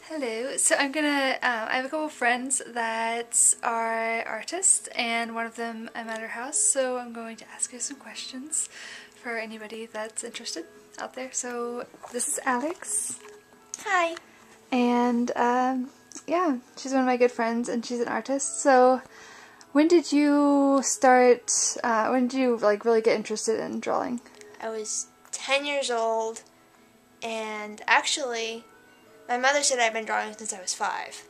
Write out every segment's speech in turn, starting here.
Hello, so I'm gonna, I have a couple friends that are artists and one of them I'm at her house, so I'm going to ask her some questions for anybody that's interested out there. So this is Alex. Hi. And yeah, she's one of my good friends and she's an artist. So when did you start, when did you like really get interested in drawing? I was 10 years old, and actually, my mother said I've been drawing since I was 5.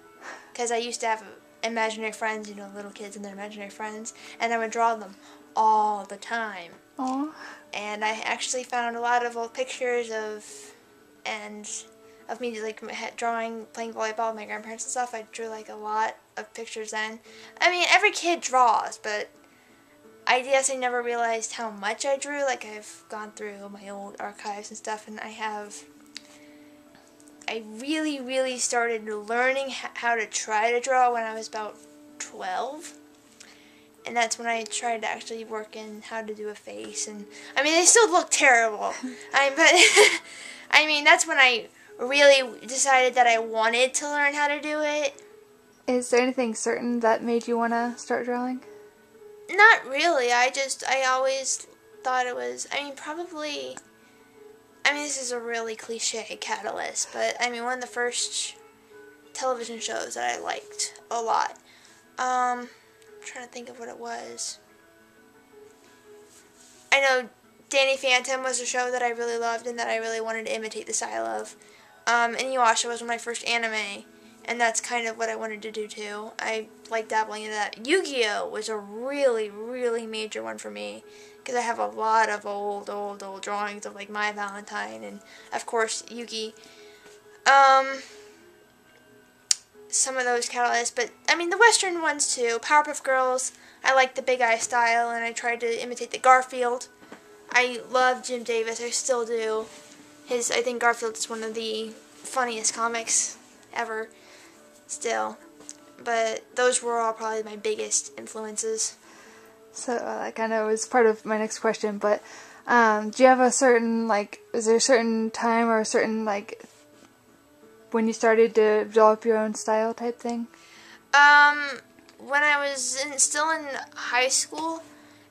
Because I used to have imaginary friends, you know, little kids and their imaginary friends, and I would draw them all the time. Aww. And I actually found a lot of old pictures of me like drawing, playing volleyball with my grandparents and stuff. I drew like a lot of pictures then. I mean, every kid draws, but I guess I never realized how much I drew. Like, I've gone through my old archives and stuff, and I really started learning how to try to draw when I was about 12. And that's when I tried to actually work in how to do a face. And I mean, they still look terrible. I mean, that's when I really decided that I wanted to learn how to do it. Is there anything certain that made you want to start drawing? Not really. I always thought it was, I mean, probably, I mean, this is a really cliche catalyst, but I mean, one of the first television shows that I liked a lot. I'm trying to think of what it was. I know Danny Phantom was a show that I really loved and that I really wanted to imitate the style of. Inuyasha was one of my first anime, and that's kind of what I wanted to do too. I like dabbling into that. Yu-Gi-Oh! Was a really major one for me, because I have a lot of old drawings of like My Valentine and of course Yugi. Some of those catalysts, but I mean the Western ones too. Powerpuff Girls, I like the big eye style, and I tried to imitate the Garfield. I love Jim Davis, I still do. I think Garfield is one of the funniest comics ever, still. But those were all probably my biggest influences. So that kind of was part of my next question, but do you have a certain, like, is there a certain time or a certain, like, when you started to develop your own style type thing? When I was still in high school,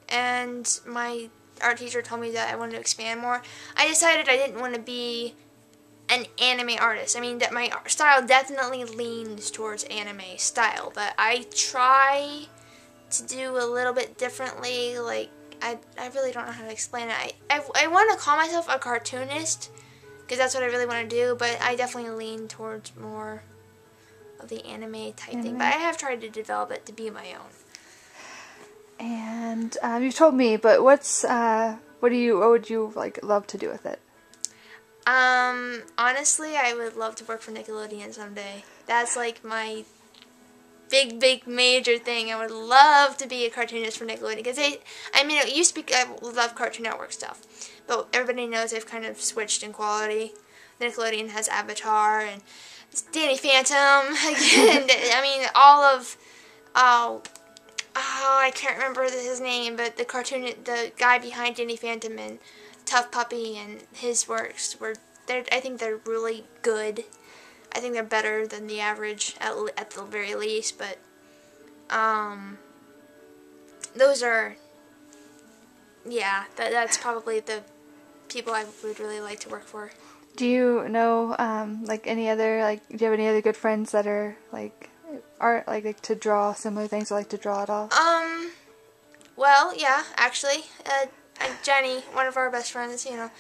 and my art teacher told me that I wanted to expand more, I decided I didn't want to be an anime artist. I mean, that my style definitely leans towards anime style, but I try to do a little bit differently. Like, I really don't know how to explain it. I want to call myself a cartoonist, because that's what I really want to do, but I definitely lean towards more of the anime type thing. But I have tried to develop it to be my own. And you told me, but what would you like love to do with it? Honestly, I would love to work for Nickelodeon someday. That's like my big major thing. I would love to be a cartoonist for Nickelodeon, because I mean, it used to be, I love Cartoon Network stuff, but everybody knows they've kind of switched in quality. Nickelodeon has Avatar and Danny Phantom again. I mean, all of I can't remember his name, but the guy behind Danny Phantom and Tough Puppy and his works I think they're really good. I think they're better than the average at the very least, but those are, yeah, that's probably the people I would really like to work for. Do you know like any other, like, do you have any other good friends that are like art, like to draw similar things or like to draw at all? Well, yeah, actually, Jenny, one of our best friends, you know,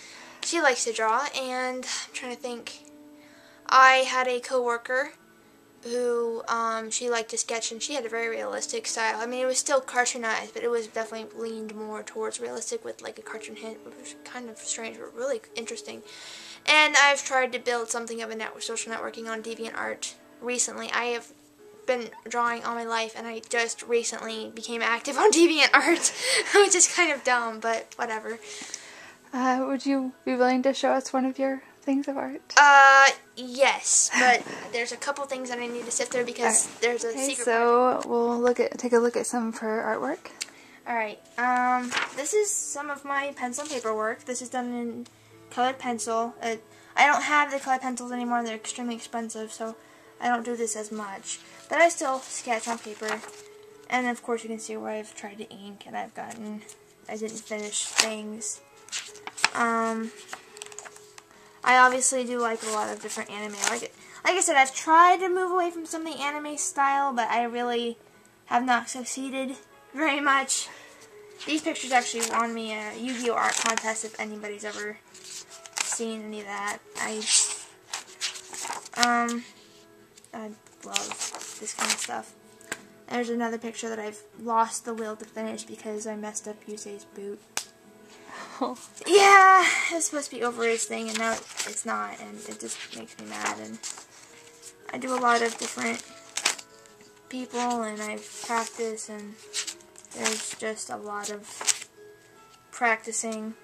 she likes to draw, and I'm trying to think. I had a coworker who, she liked to sketch, and she had a very realistic style. I mean, it was still cartoonized, but it was definitely leaned more towards realistic with like a cartoon hint, which was kind of strange, but really interesting. And I've tried to build something of a social networking on Deviant Art recently. I have been drawing all my life, and I just recently became active on Deviant Art, which is kind of dumb, but whatever. Would you be willing to show us one of your things of art? Yes, but there's a couple things that I need to sift through, because there's a secret. So we'll take a look at some of her artwork. Alright, this is some of my pencil and paper work. This is done in colored pencil. I don't have the colored pencils anymore. They're extremely expensive, so I don't do this as much. But I still sketch on paper. And of course you can see where I've tried to ink and I didn't finish things. I obviously do like a lot of different anime. Like I said, I've tried to move away from some of the anime style, but I really have not succeeded very much. These pictures actually won me a Yu-Gi-Oh! Art contest if anybody's ever seen any of that. I love this kind of stuff. There's another picture that I've lost the will to finish because I messed up Yusei's boot. Oh. Yeah, it was supposed to be over his thing, and now it's not, and it just makes me mad. And I do a lot of different people, and I practice, and there's just a lot of practicing.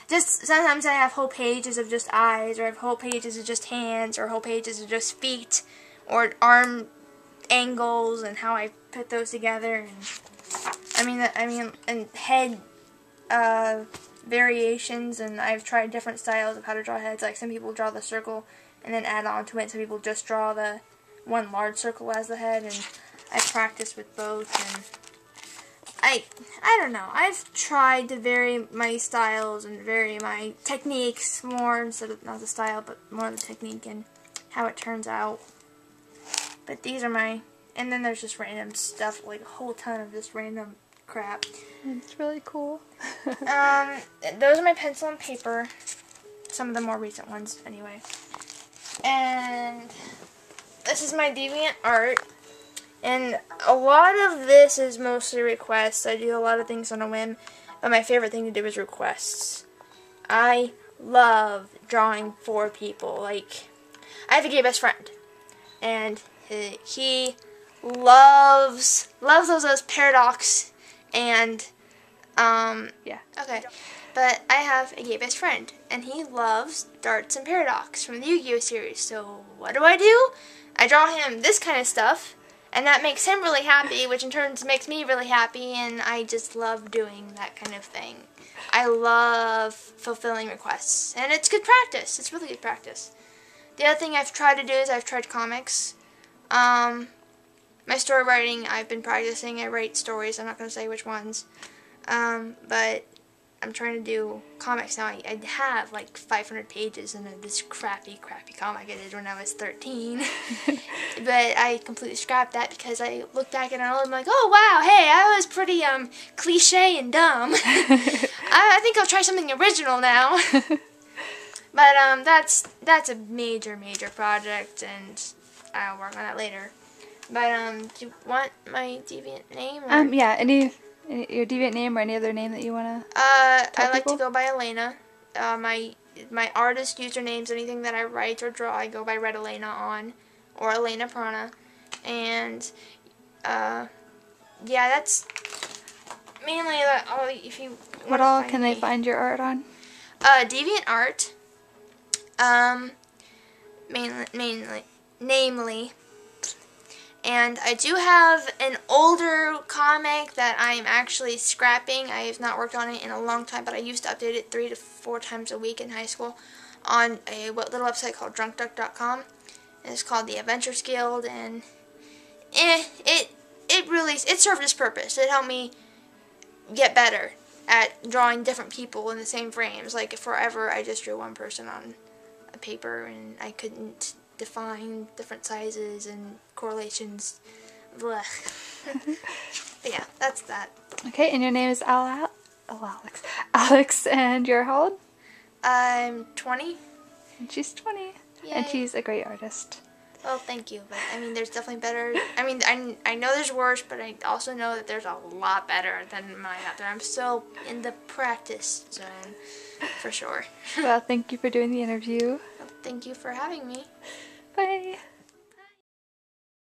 Just sometimes I have whole pages of just eyes, or I have whole pages of just hands, or whole pages of just feet, or arm angles and how I put those together, and I mean, and head variations, and I've tried different styles of how to draw heads. Like some people draw the circle and then add on to it. Some people just draw the one large circle as the head, and I've practiced with both, and I don't know. I've tried to vary my styles and vary my techniques more instead of not the style, but more the technique and how it turns out. But these are my, and then there's just random stuff, like a whole ton of this random crap. It's really cool. Those are my pencil and paper. Some of the more recent ones, anyway. And this is my Deviant Art. And a lot of this is mostly requests. I do a lot of things on a whim, but my favorite thing to do is requests. I love drawing for people. Like, I have a gay best friend, and he loves those paradox and yeah. Okay, but I have a gay best friend, and he loves darts and paradox from the Yu-Gi-Oh series. So what do? I draw him this kind of stuff, and that makes him really happy, which in turn makes me really happy, and I just love doing that kind of thing. I love fulfilling requests, and it's good practice. It's really good practice. The other thing I've tried to do is I've tried comics. My story writing, I've been practicing. I write stories. I'm not going to say which ones. But I'm trying to do comics now. I have like 500 pages in this crappy comic I did when I was 13. But I completely scrapped that because I look back at it and I'm like, oh wow, hey, I was pretty cliche and dumb. I think I'll try something original now. But that's a major project, and I'll work on that later. But do you want my deviant name? Or? Yeah. Any your deviant name or any other name that you wanna? I like to go by Alaina. My artist usernames, anything that I write or draw, I go by RedAlaina on, or Alaina Prana, and yeah, that's mainly all. If you what all can they find your art on? Deviant Art. Namely, and I do have an older comic that I'm actually scrapping. I have not worked on it in a long time, but I used to update it 3 to 4 times a week in high school on a little website called drunkduck.com. And it's called the Adventures Guild, and it served its purpose. It helped me get better at drawing different people in the same frames. Like forever, I just drew one person on a paper, and I couldn't define different sizes and correlations. But yeah, that's that. Okay, and your name is Alex, and you're how old? I'm 20. And she's 20. Yay. And she's a great artist. Well, thank you, but I mean, there's definitely better. I mean, I know there's worse, but I also know that there's a lot better than mine out there. I'm still in the practice zone, for sure. Well, thank you for doing the interview. Thank you for having me. Bye.